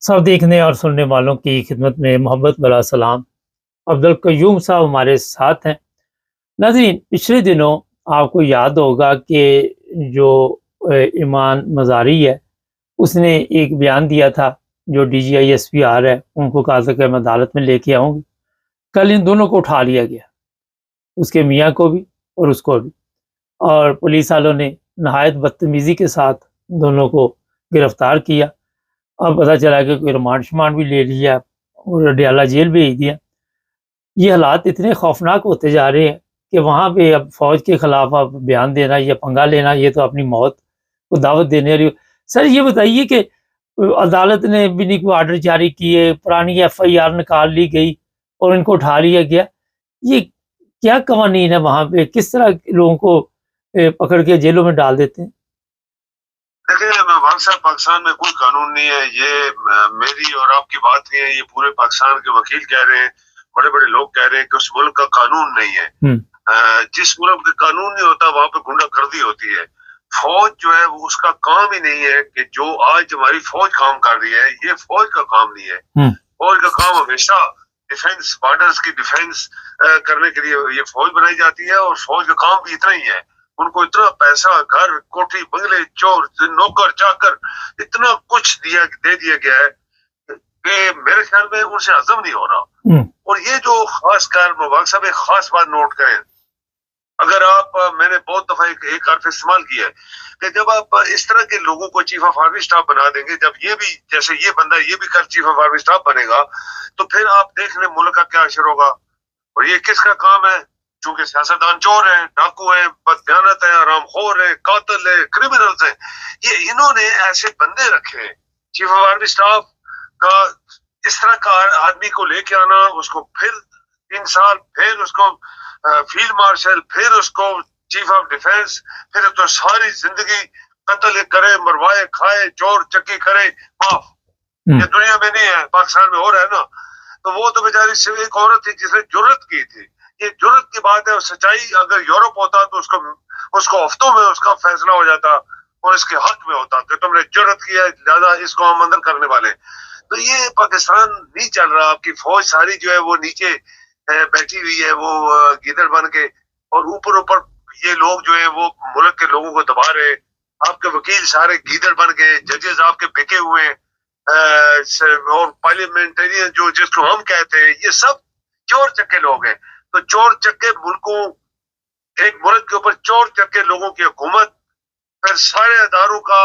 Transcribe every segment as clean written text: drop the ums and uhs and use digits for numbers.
सब देखने और सुनने वालों की खिदमत में मोहब्बत भरा सलाम। अब्दुल कय्यूम साहब हमारे साथ हैं। नाज़रीन, पिछले दिनों आपको याद होगा कि जो ईमान मज़ारी है, उसने एक बयान दिया था, जो DGI SPR है, उनको कहा था कि मैं अदालत में लेके आऊँगी। कल इन दोनों को उठा लिया गया, उसके मियाँ को भी और उसको भी, और पुलिस वालों ने नहायत बदतमीज़ी के साथ दोनों को गिरफ्तार किया। अब पता चला कि कोई रिमांड भी ले लिया और डडियाला जेल भेज दिया। ये हालात इतने खौफनाक होते जा रहे हैं कि वहाँ पे अब फ़ौज के खिलाफ अब बयान देना या पंगा लेना, ये तो अपनी मौत को दावत देने वाली। सर ये बताइए कि अदालत ने भी नहीं कोई आर्डर जारी किए, पुरानी FIR निकाल ली गई और इनको उठा लिया गया। ये क्या कवानीन है वहाँ पे? किस तरह लोगों को पकड़ के जेलों में डाल देते हैं? देखिए, पाकिस्तान में कोई कानून नहीं है। ये मेरी और आपकी बात नहीं है, ये पूरे पाकिस्तान के वकील कह रहे हैं, बड़े बड़े लोग कह रहे हैं कि उस मुल्क का कानून नहीं है। जिस मुल्क का कानून नहीं होता वहां पे गुंडागर्दी होती है। फौज जो है वो उसका काम ही नहीं है कि जो आज हमारी फौज काम कर रही है, ये फौज का काम नहीं है। फौज का काम हमेशा डिफेंस, बॉर्डर्स की डिफेंस करने के लिए ये फौज बनाई जाती है, और फौज का काम भी इतना ही है। उनको इतना पैसा, घर, कोठी, बंगले, चोर, नौकर, चाकर, इतना कुछ दे दिया गया है कि मेरे ख्याल में उनसे हजम नहीं हो रहा। और ये जो खास कर मुबारक साहब एक खास बात नोट करें, अगर आप, मैंने बहुत दफा एक हर्फ इस्तेमाल किया है कि जब आप इस तरह के लोगों को चीफ ऑफ आर्मी स्टाफ बना देंगे, जब ये भी, जैसे ये बंदा ये भी कल चीफ ऑफ आर्मी स्टाफ बनेगा, तो फिर आप देख लें मुल्क का क्या असर होगा। और ये किसका काम है? चूंकि सियासतदान चोर हैं, डाकू हैं, बददियानत हैं, हरामखोर हैं, कातिल हैं, क्रिमिनल्स हैं, ये इन्होंने ऐसे बंदे रखे हैं। चीफ ऑफ आर्मी स्टाफ का इस तरह का आदमी को लेके आना, उसको फिर 3 साल, फिर उसको फील्ड मार्शल, फिर उसको चीफ ऑफ डिफेंस, फिर तो सारी जिंदगी कत्ल करे, मरवाए, खाए, चोर चक्की करे, माफ। ये दुनिया में नहीं है, पाकिस्तान में हो रहा है ना। तो वो तो बेचारी सिर्फ एक औरत थी जिसने जुर्रत की थी। ये जुर्रत की बात है, और सच्चाई अगर यूरोप होता तो उसको हफ्तों में उसका फैसला हो जाता और इसके हक में होता कि तुमने जुर्रत किया है, ज्यादा इसको हम अंदर करने वाले। तो ये पाकिस्तान नहीं चल रहा। आपकी फौज सारी जो है वो नीचे बैठी हुई है, वो गीदड़ बन के, और ऊपर ये लोग जो है वो मुल्क के लोगों को दबा रहे। आपके वकील सारे गीदड़ बन के, जजेस आपके बिके हुए हैं, और पार्लियामेंटेरियन जो जिसको हम कहते हैं, ये सब चोर चक्के लोग हैं। तो चोर चक्के मुल्कों, एक मुल्क के ऊपर चोर चक्के लोगों की हुकूमत, फिर सारे अदारों का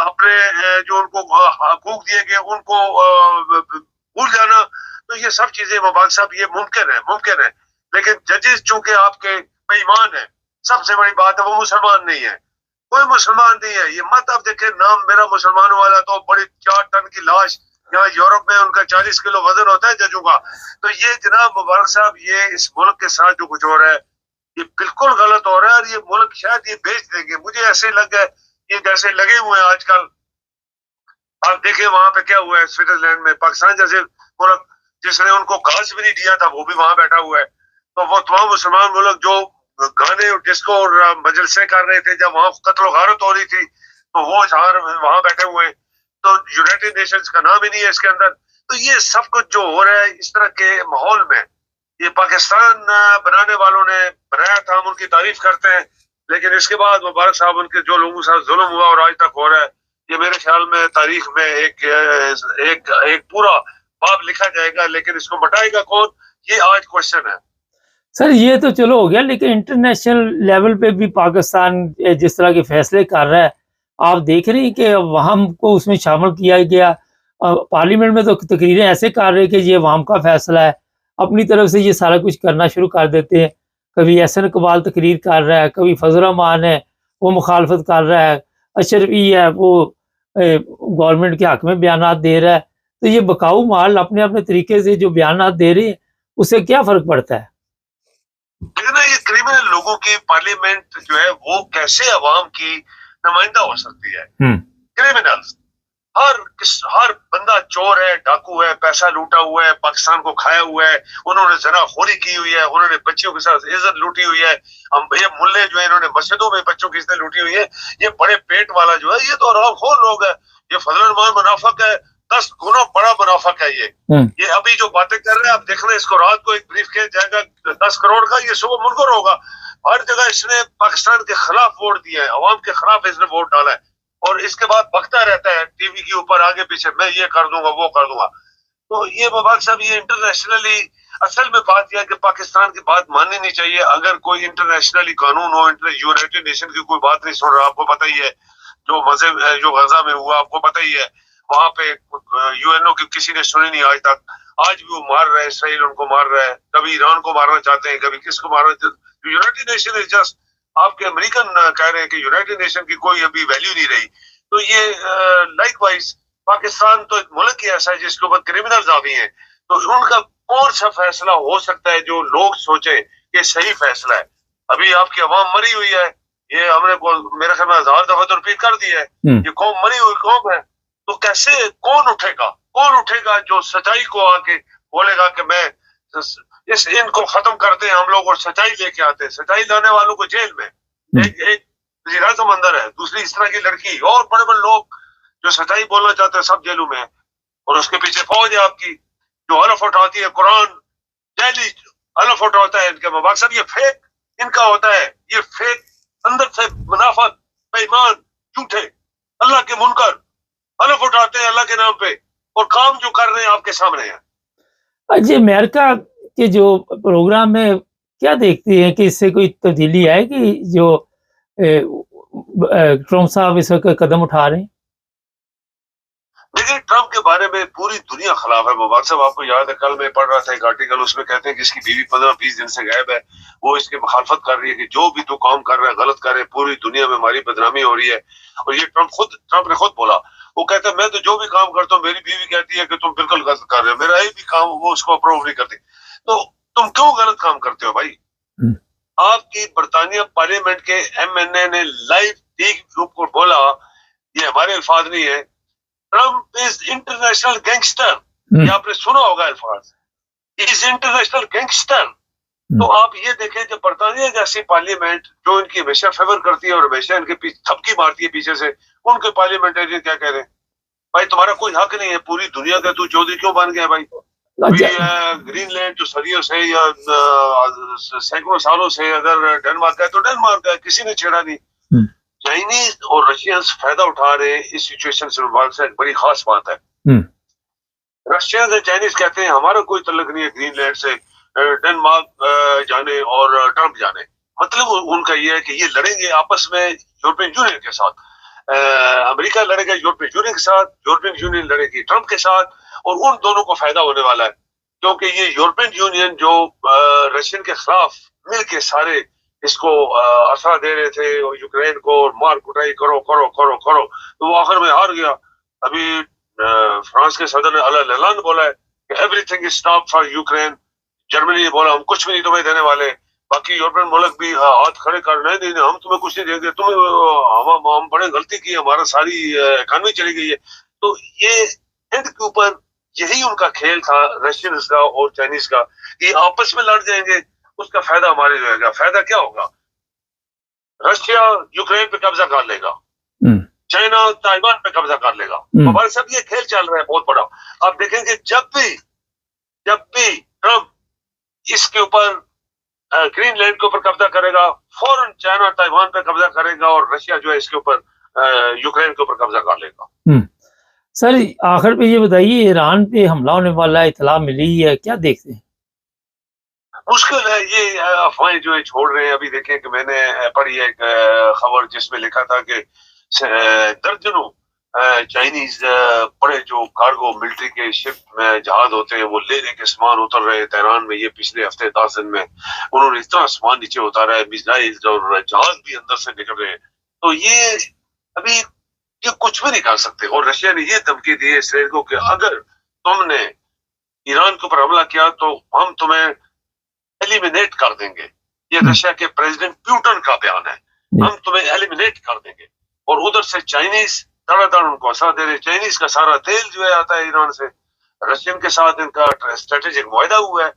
अपने जो उनको हकूक दिए गए उनको भूल जाना। तो ये सब चीजें मुबारक साहब ये मुमकिन है। लेकिन जजेस चूंकि आपके बेईमान है, सबसे बड़ी बात है वो मुसलमान नहीं है, कोई मुसलमान नहीं है। ये मत आप देखें, नाम मेरा मुसलमान वाला, तो बड़ी 4 टन की लाश, यहाँ यूरोप में उनका 40 किलो वजन होता है जजों का। तो ये जनाब मुबारक साहब, ये इस मुल्क के साथ जो कुछ हो रहा है ये बिल्कुल गलत हो रहा है, और ये मुल्क शायद ये बेच देंगे। मुझे ऐसे लग गया ये जैसे लगे हुए हैं आजकल। आप देखें वहां पे क्या हुआ है स्विट्जरलैंड में, पाकिस्तान जैसे मुल्क जिसने उनको घास भी नहीं दिया था वो भी वहां बैठा हुआ है। तो वो तमाम मुसलमान मुल्क जो गाने और डिस्को और मजलिसें कर रहे थे, जब वहां कत्ल गारत हो रही थी, तो वो वहां बैठे हुए हैं। तो यूनाइटेड नेशंस का नाम ही नहीं है इसके अंदर। तो ये सब कुछ जो हो रहा है इस तरह के माहौल में, ये पाकिस्तान बनाने वालों ने बनाया था, हम उनकी तारीफ करते हैं। लेकिन इसके बाद मुबारक साहब उनके जो लोगों के साथ जुल्म हुआ और आज तक हो रहा है, ये मेरे ख्याल में तारीख में एक पूरा बाब लिखा जाएगा। लेकिन इसको मिटाएगा कौन, ये आज क्वेश्चन है। सर ये तो चलो हो गया, लेकिन इंटरनेशनल लेवल पे भी पाकिस्तान जिस तरह के फैसले कर रहा है, आप देख रहे हैं कि वहां को उसमें शामिल किया गया। पार्लियामेंट में तो तकरीरें ऐसे कर रहे हैं कि ये वहां का फैसला है, अपनी तरफ से ये सारा कुछ करना शुरू कर देते हैं। कभी एहसन इकबाल तकरीर कर रहा है, कभी फजल रहमान है वो मुखालफत कर रहा है, अशरफी है वो गवर्नमेंट के हक में बयान दे रहा है। तो ये बकाऊ माल अपने अपने तरीके से जो बयान दे रहे हैं, उससे क्या फर्क पड़ता है? लेकिन ये क्रिमिनल लोगों की पार्लियामेंट जो है वो कैसे अवाम की नुमाइंदा हो सकती है? क्रिमिनल्स, हर بندہ چور ہے, ڈاکو ہے, پیسہ لوٹا ہوا ہے, پاکستان کو کھایا ہوا ہے, انہوں نے زنا خوری کی ہوئی ہے, انہوں نے بچیوں کے ساتھ عزت لوٹی ہوئی ہے, یہ ملے جو ہے انہوں نے مسجدوں میں بچوں کی عزت لوٹی ہوئی ہے, یہ بڑے پیٹ والا جو ہے یہ تو حرام خور لوگ ہے, یہ فضل الرحمان منافق ہے, 10 گنا بڑا منافق ہے یہ ابھی جو باتیں کر رہے ہیں آپ دیکھ رہے ہیں, اس کو رات کو ایک بریف کیس جائے گا 10 کروڑ کا, یہ صبح منکر ہوگا. ہر جگہ اس نے پاکستان کے خلاف ووٹ دیا ہے, عوام کے خلاف اس نے ووٹ ڈالا ہے, اور اس کے بعد بکتا رہتا ہے ٹی وی کے اوپر آگے پیچھے, میں یہ کر دوں گا وہ کر دوں گا. تو یہ مبارک صاحب یہ انٹرنیشنلی اصل میں بات یہ ہے کہ پاکستان کی بات ماننی نہیں چاہیے. اگر کوئی انٹرنیشنلی قانون ہو, یونائٹڈ نیشن کی کوئی بات نہیں سن رہا, آپ کو پتہ ہی ہے جو مذہب جو غزہ میں ہوا آپ کو پتہ ہی ہے, وہاں پہ یو این او کی کسی نے سنی نہیں آج تک. آج بھی وہ مار رہے ہیں, اسرائیل ان کو مار رہا ہے, کبھی ایران کو مارنا چاہتے ہیں, کبھی کس کو مارنا چاہتے ہیں. یونائٹڈ نیشن از جسٹ, آپ کے امریکن کہہ رہے ہیں کہ یونائٹڈ نیشن کی کوئی ابھی ویلیو نہیں رہی. تو یہ لائک وائز پاکستان تو ایک ملک ہی ایسا ہے جس کے اوپر کرمنلز آبی ہیں, تو ان کا کون سا فیصلہ ہو سکتا ہے جو لوگ سوچیں کہ صحیح فیصلہ ہے. ابھی آپ کی عوام مری ہوئی ہے, یہ ہم نے میرے خیال میں 1000 دفعہ تو رپیٹ کر دیا ہے, یہ قوم مری ہوئی قوم ہے. تو کیسے کون اٹھے گا جو سچائی کو آ کے بولے گا کہ میں ان کو ختم کرتے ہیں ہم لوگ اور سچائی لے کے آتے ہیں. سچائی لانے والوں کو جیل میں, ایک وزیر اعظم اندر ہے, دوسری اس طرح کی لڑکی, اور بڑے بڑے لوگ جو سچائی بولنا چاہتے ہیں سب جیلوں میں, اور اس کے پیچھے فوج ہے آپ کی جو حلف اٹھاتی ہے, قرآن جیلی حلف اٹھاتا ہے ان کے مبارک صاحب. یہ فیک ان کا ہوتا ہے, یہ فیک اندر سے منافق, بے ایمان, جھوٹے, اللہ کے منکر حلف اٹھاتے ہیں اللہ کے نام پہ, اور کام جو کر رہے ہیں آپ کے سامنے ہے. جی امریکہ کے جو پروگرام میں کیا دیکھتی ہیں کہ اس سے کوئی تبدیلی آئے گی جو ٹرمپ صاحب اس وقت قدم اٹھا رہے ہیں؟ دیکھیے ٹرمپ کے بارے میں پوری دنیا خلاف ہے مبارک صاحب. آپ کو یاد ہے کل میں پڑھ رہا تھا ایک آرٹیکل, اس میں کہتے ہیں کہ اس کی بیوی 15-20 دن سے غائب ہے, وہ اس کی مخالفت کر رہی ہے کہ جو بھی تو کام کر رہا ہے غلط کر رہے ہیں, پوری دنیا میں ہماری بدنامی ہو رہی ہے. اور یہ ٹرمپ نے خود بولا, وہ کہتا ہے میں تو جو بھی کام کرتا ہوں میری بیوی کہتی ہے کہ تم بالکل غلط کر رہے ہو, میرا ایک بھی کام وہ اس کو اپروو نہیں کرتی. تو تم کیوں غلط کام کرتے ہو بھائی؟ آپ کی برطانیہ پارلیمنٹ کے ایم این اے نے لائیو ٹی گروپ کو بولا, یہ ہمارے الفاظ نہیں ہے, ٹرمپ از انٹرنیشنل گینگسٹر. یہ آپ نے سنا ہوگا الفاظ, از انٹرنیشنل گینگسٹر. تو آپ یہ دیکھیں کہ برطانیہ جیسی پارلیمنٹ جو ان کی ہمیشہ فیور کرتی ہے اور ہمیشہ ان کے تھپکی مارتی ہے پیچھے سے, ان کے پارلیمنٹرین کیا کہہ رہے ہیں, بھائی تمہارا کوئی حق نہیں ہے پوری دنیا کا, تو چودھری کیوں بن گیا بھائی؟ گرین لینڈ جو صدیوں سے یا سینکڑوں سالوں سے اگر ڈنمارک ہے تو ڈنمارک ہے, کسی نے چھیڑا نہیں. چائنیز اور رشینز فائدہ اٹھا رہے ہیں اس سچویشن سے. ایک بڑی خاص بات ہے, رشینز اور چائنیز کہتے ہیں ہمارا کوئی تعلق نہیں ہے گرین لینڈ سے, ڈنمارک جانے اور ٹرمپ جانے. مطلب ان کا یہ ہے کہ یہ لڑیں گے آپس میں یورپین یونین کے ساتھ, امریکہ لڑے گا یورپین یونین کے ساتھ, یورپین یونین لڑے گی ٹرمپ کے ساتھ, اور ان دونوں کو فائدہ ہونے والا ہے کیونکہ یہ یورپین یونین جو رشین کے خلاف مل کے سارے اس کو اثر دے رہے تھے یوکرین کو, مار کٹائی کرو کرو کرو کرو, تو وہ آخر میں ہار گیا. ابھی فرانس کے صدر نے اعلان بولا ہے کہ every thing is stop for Ukraine. Germany نے بولا ہم کچھ بھی نہیں تمہیں دینے والے, باقی یورپین ملک بھی ہاتھ کھڑے کر رہے ہیں, ہم تمہیں کچھ نہیں دیں گے, ہم بڑے غلطی کی, ہمارا ساری اکانومی چلی گئی ہے. تو یہ ہند کے اوپر یہی ان کا کھیل تھا رشینز کا اور چائنیز کا, یہ آپس میں لڑ جائیں گے, اس کا فائدہ ہمارے رہے گا. فائدہ کیا ہوگا؟ رشیا یوکرین پہ قبضہ کر لے گا, چائنا تائیوان پہ قبضہ کر لے گا. ہمارے سب یہ کھیل چل رہا ہے بہت بڑا. آپ دیکھیں گے جب بھی ٹرمپ اس کے اوپر گرین لینڈ کے اوپر قبضہ کرے گا, فوراً چائنا تائیوان پہ قبضہ کرے گا, اور رشیا جو ہے اس کے اوپر یوکرین کے اوپر قبضہ کر لے گا. سر آخر پہ یہ بتائیے, ایران پہ حملہ ہونے والا اطلاع ملی ہے, کیا دیکھتے ہیں؟ مشکل ہے, یہ افواہیں جو ہے چھوڑ رہے ہیں. ابھی دیکھیں کہ میں نے پڑھی ایک خبر جس میں لکھا تھا کہ درجنوں چائنیز بڑے جو کارگو ملٹری کے شپ میں جہاز ہوتے ہیں وہ لے کے سامان اتر رہے ہیں تہران میں. یہ پچھلے ہفتے 10 دن میں انہوں نے اتنا سامان نیچے اتارا ہے, میزائل اور جہاز بھی اندر سے نکل رہے ہیں. تو یہ ابھی یہ کچھ بھی نہیں کر سکتے. اور رشیا نے یہ دھمکی دی ہے اسرائیل کو کہ اگر تم نے ایران کے اوپر حملہ کیا تو ہم تمہیں ایلیمینیٹ کر دیں گے. یہ رشیا کے پریزیڈنٹ پیوٹن کا بیان ہے, ہم تمہیں ایلیمینیٹ کر دیں گے. اور ادھر سے چائنیز धड़ाधड़ उनको असर दे रहे। चाइनीज का सारा तेल जो है आता है ईरान से, रशियन के साथ इनका स्ट्रेटेजिक मुआहदा हुआ है,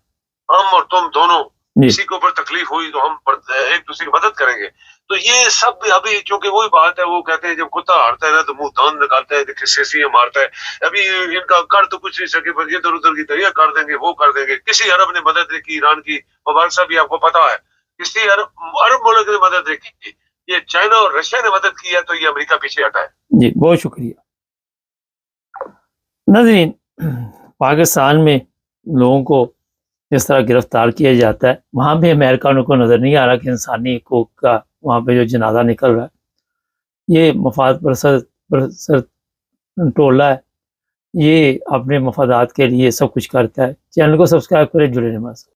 हम और तुम दोनों जी किसी को ऊपर तकलीफ हुई तो हम एक दूसरे की मदद करेंगे। तो ये सब अभी चूंकि वही बात है, वो कहते हैं जब कुत्ता हारता है ना तो मुंह दांत निकालता है, किसी मारता है। अभी इनका कर तो कुछ नहीं सके, पर ये इधर उधर की तैयार कर देंगे, वो कर देंगे। किसी अरब ने मदद नहीं की ईरान की, मुबारक साहब भी आपको पता है, किसी अरब मुल्क ने मदद नहीं की। ये चाइना और रशिया ने मदद की है, तो ये अमेरिका पीछे हटा है। जी, बहुत शुक्रिया। नाज़रीन, पाकिस्तान में लोगों को जिस तरह गिरफ्तार किया जाता है, वहाँ भी अमेरिकानों को नज़र नहीं आ रहा कि इंसानी हकूक़ का वहाँ पे जो जनाजा निकल रहा है, ये मफाद परस्त टोला है, ये अपने मफादात के लिए सब कुछ करता है। चैनल को सब्सक्राइब करें, जुड़े रहें हमारे साथ।